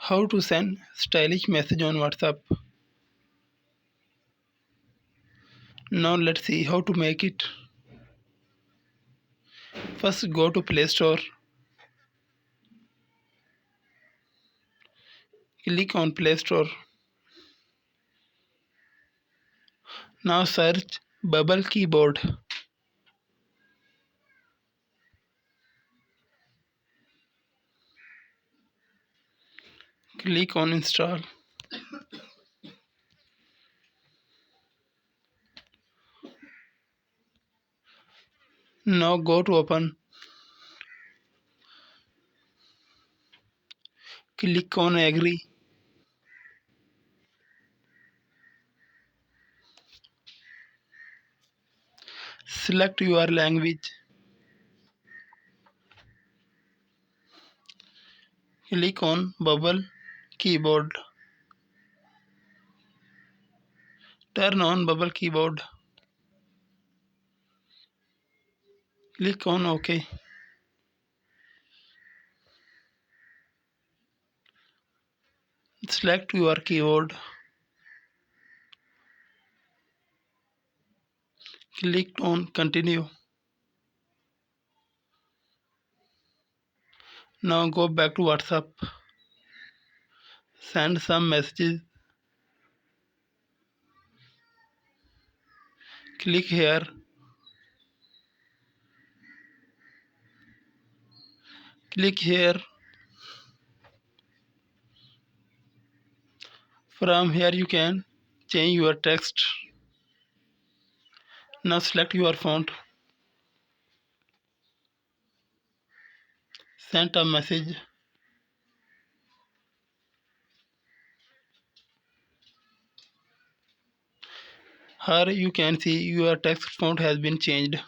How to send stylish message on WhatsApp. Now let's see how to make it. First go to Play Store. Click on Play Store. Now search Bubble Keyboard. Click on Install. Now go to Open. Click on Agree. Select your language. Click on Bubble Keyboard. Turn on Bubble Keyboard. Click on OK. Select your keyboard. Click on Continue. Now go back to WhatsApp. Send some messages. Click here. Click here. From here you can change your text. Now select your font. Send a message. Here you can see your text font has been changed.